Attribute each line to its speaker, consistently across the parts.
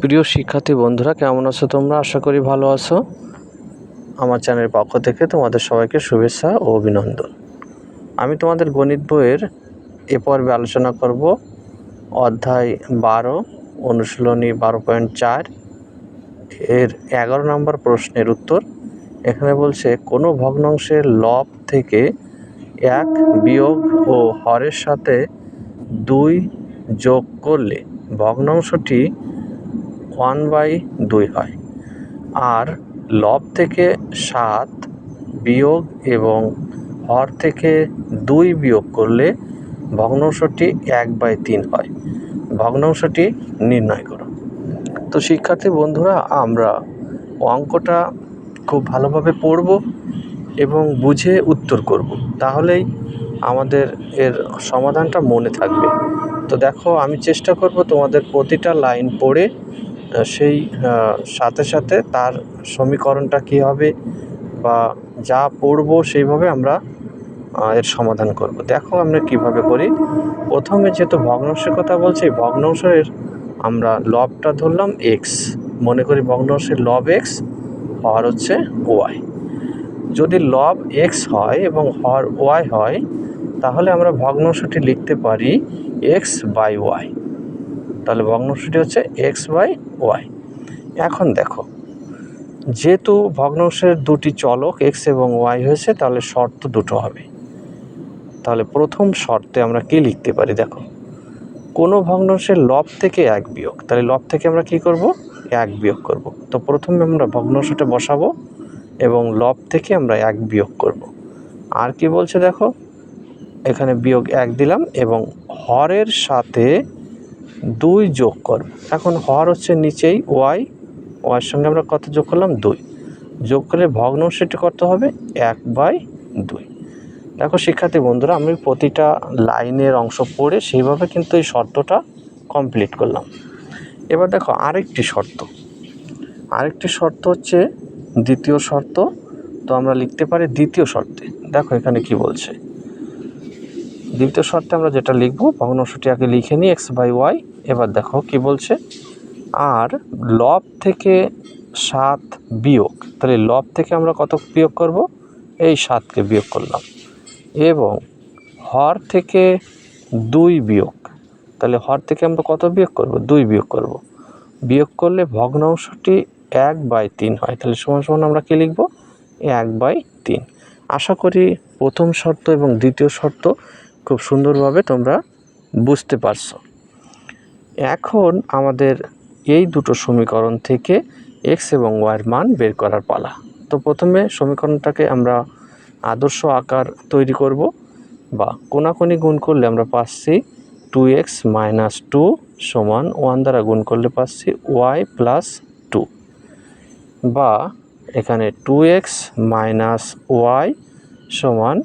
Speaker 1: প্রিয় শিক্ষার্থী বন্ধুরা, কেমন আছো তোমরা? আশা করি ভালো আছো। আমার চ্যানেলের পক্ষ থেকে তোমাদের সবাইকে শুভেচ্ছা ও অভিনন্দন। আমি তোমাদের গণিত বইয়ের এ পর্বে আলোচনা করব অধ্যায় 12 অনুশীলনী 12.4 এর 11 নম্বর প্রশ্নের উত্তর। এখানে বলছে কোনো ভগ্নাংশের লব থেকে 1 বিয়োগ ও হরের সাথে 2 যোগ করলে ভগ্নাংশটি 1/2 হয়, আর লব থেকে 7 বিয়োগ এবং হর থেকে 2 বিয়োগ করলে ভগ্নাংশটি 1/3 হয়। ভগ্নাংশটি নির্ণয় করো। তো শিক্ষার্থী বন্ধুরা, আমরা অঙ্কটা খুব ভালোভাবে পড়ব এবং বুঝে উত্তর করব, তাহলেই আমাদের এর সমাধানটা মনে থাকবে। তো দেখো, আমি চেষ্টা করব তোমাদের প্রতিটা লাইন পড়ে সেই সাথে সাথে তার সমীকরণটা কী হবে বা যা পড়ব সেইভাবে আমরা এর সমাধান করব। দেখো আমরা কিভাবে করি। প্রথমে যেহেতু ভগ্নাংশের কথা বলছি, ভগ্নাংশের আমরা লবটা ধরলাম এক্স, মনে করি ভগ্নাংশের লব এক্স, হর হচ্ছে ওয়াই। যদি লব এক্স হয় এবং হর ওয়াই হয়, তাহলে আমরা ভগ্নাংশটি লিখতে পারি এক্স বাই ওয়াই। তাহলে ভগ্নাংশটি হচ্ছে এক্স বাই ওয়াই। এখন দেখো, যেহেতু ভগ্নাংশের দুটি চলক এক্স এবং ওয়াই হয়েছে, তাহলে শর্ত দুটো হবে। তাহলে প্রথম শর্তে আমরা কি লিখতে পারি? দেখো, কোনো ভগ্নাংশের লব থেকে 1 বিয়োগ, তাহলে লব থেকে আমরা কি করব? 1 বিয়োগ করব। তো প্রথমে আমরা ভগ্নাংশটা বসাবো এবং লব থেকে আমরা 1 বিয়োগ করব। আর কি বলছে দেখো, এখানে বিয়োগ 1 দিলাম এবং হরের সাথে 2 যোগ করব। এখন হর হচ্ছে নিচেই ওয়াই, ওয়াইয়ের সঙ্গে আমরা কত যোগ করলাম? 2 যোগ করলে ভগ্নাংশটি কত হবে? 1/2। দেখো শিক্ষার্থী বন্ধুরা, আমি প্রতিটা লাইনের অংশ পড়ে সেইভাবে কিন্তু এই শর্তটা কমপ্লিট করলাম। এবার দেখো আরেকটি শর্ত হচ্ছে দ্বিতীয় শর্ত। তো আমরা লিখতে পারি দ্বিতীয় শর্তে। দেখো এখানে কি বলছে, দ্বিতীয় শর্তে আমরা যেটা লিখব, ভগ্নাংশটি আগে লিখে নিই এক্স বাই ওয়াই। এবার দেখো কি বলছে, আর লব থেকে 7 বিয়োগ, তাহলে লব থেকে আমরা কত বিয়োগ করব? এই 7কে বিয়োগ করলাম। এবং হর থেকে 2 বিয়োগ, তাহলে হর থেকে আমরা কত বিয়োগ করব? 2 বিয়োগ করব। বিয়োগ করলে ভগ্নাংশটি 1/3 হয়। তাহলে সমান সমান আমরা কি লিখব? 1/3। আশা করি প্রথম শর্ত এবং দ্বিতীয় শর্ত খুব সুন্দরভাবে তোমরা বুঝতে পারছো। এখন আমাদের এই দুটো সমীকরণ থেকে এক্স এবং ওয়াইয়ের মান বের করার পালা। তো প্রথমে সমীকরণটাকে আমরা আদর্শ আকার তৈরি করব, বা কোনাকুনি গুণ করলে আমরা পাচ্ছি 2x - 2 সমান 1 দ্বারা গুণ করলে পাচ্ছি y + 2, বা এখানে 2x - y সমান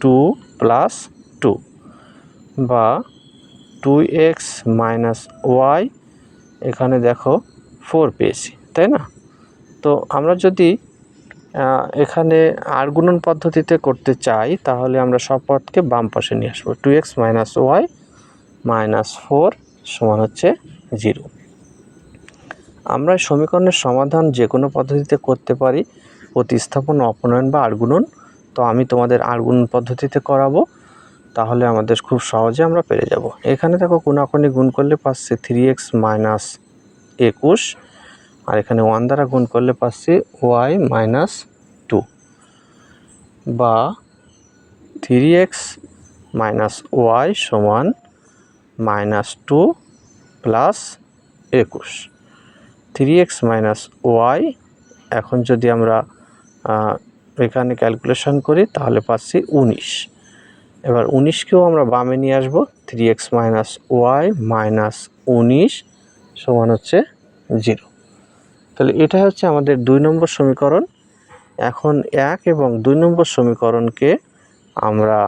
Speaker 1: 2 + 2, বা 2x - y, এখানে দেখো 4 পেয়েছি, তাই না? তো আমরা যদি এখানে আর গুণন পদ্ধতিতে করতে চাই, তাহলে আমরা সব পদকে বাম পাশে নিয়ে আসবো। 2x - y - 4 সমান হচ্ছে 0। আমরা সমীকরণের সমাধান যে কোনো পদ্ধতিতে করতে পারি, প্রতিস্থাপন, অপনয়ন বা আর গুণন। তো আমি তোমাদের আর গুণন পদ্ধতিতে করাবো, তাহলে আমাদের খুব সহজে আমরা পেরে যাব। এখানে দেখো কোনাকুনি গুণ করলে পাচ্ছি 3x - 21, আর এখানে 1 দ্বারা গুণ করলে পাচ্ছি y - 2, বা 3x - y সমান -2 + 21। 3x - y, এখন যদি আমরা এখানে ক্যালকুলেশন করি তাহলে পাচ্ছি 19। এবার 19কেও আমরা বামে নিয়ে আসব। 3x - y - 19 সমান হচ্ছে 0। তাহলে এটা হচ্ছে আমাদের 2 নম্বর সমীকরণ। এখন 1 এবং 2 নম্বর সমীকরণকে আমরা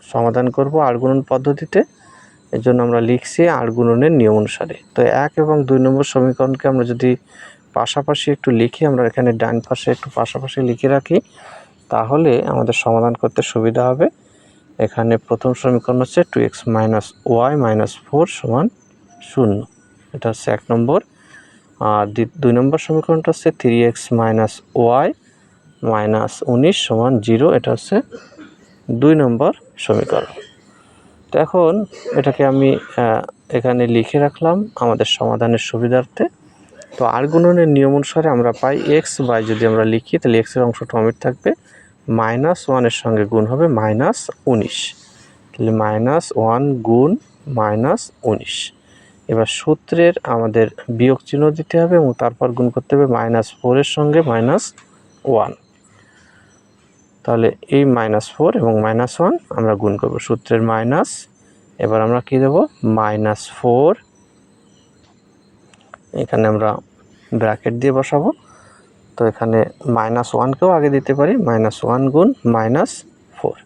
Speaker 1: সমাধান করব আর গুণন পদ্ধতিতে। এর জন্য আমরা লিখছি আর গুণনের নিয়ম অনুসারে। তো 1 এবং 2 নম্বর সমীকরণকে আমরা যদি পাশাপাশি একটু লিখি, আমরা এখানে ডান পাশে একটু পাশাপাশি লিখে রাখি, তাহলে আমাদের সমাধান করতে সুবিধা হবে। এখানে প্রথম সমীকরণ হচ্ছে 2x - y - 4 সমান 0। এটা হচ্ছে 1 নম্বর। আর 2 নম্বর সমীকরণটা হচ্ছে 3x - y - 19 = 0, এটা হচ্ছে 2 নম্বর সমীকরণ। তো এখন এটাকে আমি এখানে লিখে রাখলাম আমাদের সমাধানের সুবিধার্থে। তো আর গুণনের নিয়ম অনুসারে আমরা পাই x বাই, যদি আমরা লিখি তাহলে x এর অংশটা অমিট থাকবে, -1 এর সঙ্গে গুণ হবে -19, তাহলে -1 গুণ -19। এবার সূত্রের আমাদের বিয়োগ চিহ্ন দিতে হবে এবং তারপর গুণ করতে হবে -4 এর সঙ্গে -1। তাহলে এই -4 এবং -1 আমরা গুণ করব, সূত্রের মাইনাস। এবার আমরা কি দেব, -4, এখানে আমরা ব্র্যাকেট দিয়ে বসাবো। তো এখানে -1 কেও আগে দিতে পারি, -1 গুণ -4,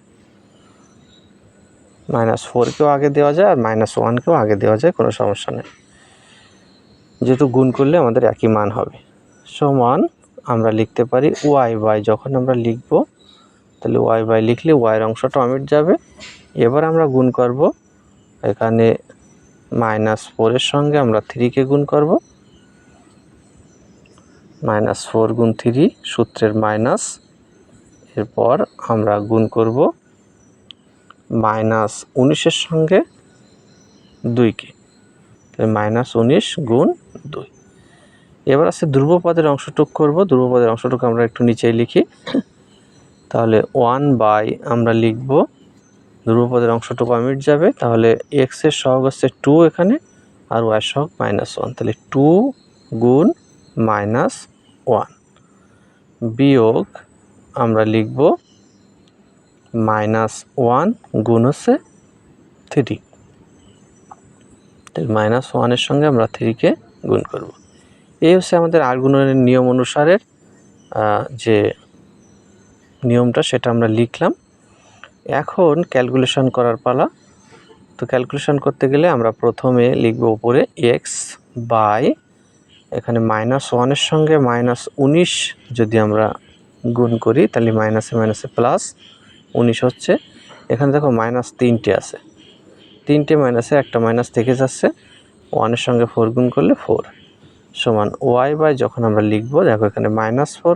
Speaker 1: -4 কেও আগে দেওয়া যায় আর -1 কেও আগে দেওয়া যায়, কোনো সমস্যা নেই, যেহেতু গুণ করলে আমাদের একই মান হবে। সমান আমরা লিখতে পারি y বাই, যখন আমরা লিখব তাহলে y বাই লিখলে y এর অংশটা অমিট যাবে। এবার আমরা গুণ করব, এখানে -4 এর সঙ্গে আমরা 3 কে গুণ করব, -4 গুণ 3 সূত্রের মাইনাস। এরপর আমরা গুণ করব -19 এর সঙ্গে 2 কে, তাহলে -19 গুণ 2। এবার আছে ধ্রুবপদের অংশটুক করব, ধ্রুবপদের অংশটুক আমরা একটু নিচেই লিখি। তাহলে 1 বাই আমরা লিখব, ধ্রুবপদের অংশটুকু অমিট যাবে, তাহলে x এর সহগ হচ্ছে 2 এখানে, আর y এর সহগ -1, তাহলে 2 গুণ -1 বিয়োগ আমরা লিখব -1 গুণ হচ্ছে 3, তাহলে -1 এর সঙ্গে আমরা 3 কে গুণ করব। এই হচ্ছে আমাদের আর গুণনের নিয়ম অনুসারে যে নিয়মটা, সেটা আমরা লিখলাম। এখন ক্যালকুলেশন করার পালা। তো ক্যালকুলেশন করতে গেলে আমরা প্রথমে লিখব উপরে x বাই, এখানে -1 এর সঙ্গে -19 যদি আমরা গুণ করি তাহলে মাইনাসে মাইনাসে প্লাস 19 হচ্ছে। এখানে দেখো -3টে আছে, 3টে মাইনাসে একটা মাইনাস থেকে যাচ্ছে, 1 এর সঙ্গে 4 গুণ করলে 4 সমান y বাই, যখন আমরা লিখব দেখো এখানে -4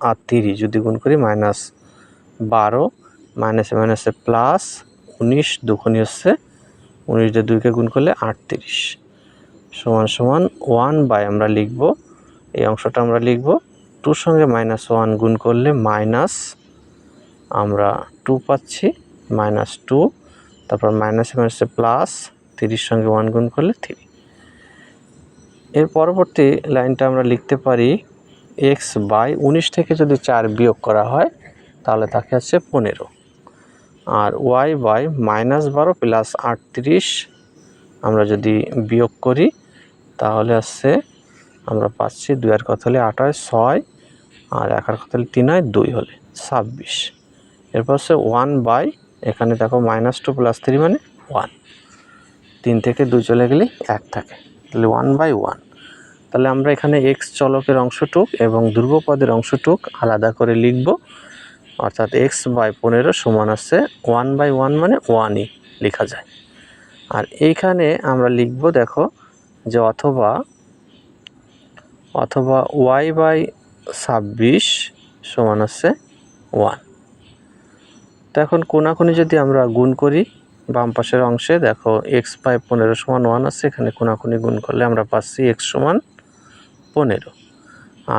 Speaker 1: আর 3 যদি গুণ করি -12, মাইনাসে মাইনাসে প্লাস 19 দুগুণই হচ্ছে 19 দিয়ে 2 কে গুণ করলে 38 সমান 1 বাই, আমরা লিখব এই অংশটা আমরা লিখব 2 সঙ্গে -1 গুণ করলে মাইনাস, আমরা 2 পাচ্ছি, -2, তারপর মাইনাসে মাইনাসে প্লাস, 30 সঙ্গে 1 গুণ করলে 3। এর পরবর্তী লাইনটা আমরা লিখতে পারি x বাই, 19 থেকে যদি 4 বিয়োগ করা হয় তাহলে থাকে হচ্ছে 15, আর y বাই -12 প্লাস 38 আমরা যদি বিয়োগ করি তাহলে আসছে, আমরা পাচ্ছি 2 আর কত হলে 8 হয় 6, আর 1 আর কত হলে 3 হয় 2 হলে 26। এরপর হচ্ছে 1 বাই, এখানে দেখো -2 প্লাস 3 মানে 1, 3 থেকে 2 চলে গেলে 1 থাকে, তাহলে 1 বাই 1। তাহলে আমরা এখানে x চলকের অংশটুক এবং ধ্রুবপদের অংশটুক আলাদা করে লিখব, অর্থাৎ x বাই 15 সমান আছে 1 বাই 1 মানে 1ই লেখা যায়। আর এইখানে আমরা লিখব দেখো যে অথবা y বাই 26 সমান আছে 1। তো এখন কোনাকুনি যদি আমরা গুণ করি, বাম পাশের অংশে দেখো x বাই 15 সমান 1 আছে, এখানে কোনাকুনি গুণ করলে আমরা পাচ্ছি x সমান 15।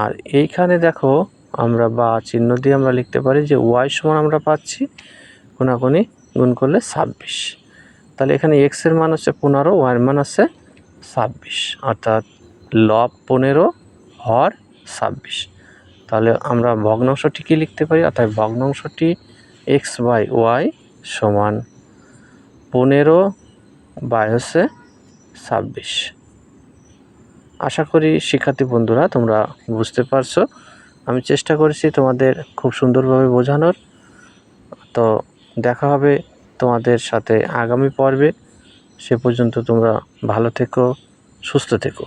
Speaker 1: আর এইখানে দেখো আমরা বা চিহ্ন দিয়ে আমরা লিখতে পারি যে y সমান আমরা পাচ্ছি কোনাকুনি গুণ করলে 26, তাহলে এখানে x এর মান হচ্ছে 15, y এর মান আছে 26, অর্থাৎ লব 15 হর 26। তাহলে আমরা ভগ্নাংশটি কি লিখতে পারি, অর্থাৎ ভগ্নাংশটি x বাই y সমান 15 বাই হচ্ছে 26। আশা করি শিক্ষার্থী বন্ধুরা তোমরা বুঝতে পারছো। আমি চেষ্টা করেছি তোমাদের খুব সুন্দরভাবে বোঝানোর। তো দেখা হবে তোমাদের সাথে আগামী পর্বে। সে পর্যন্ত তোমরা ভালো থেকো, সুস্থ থেকো।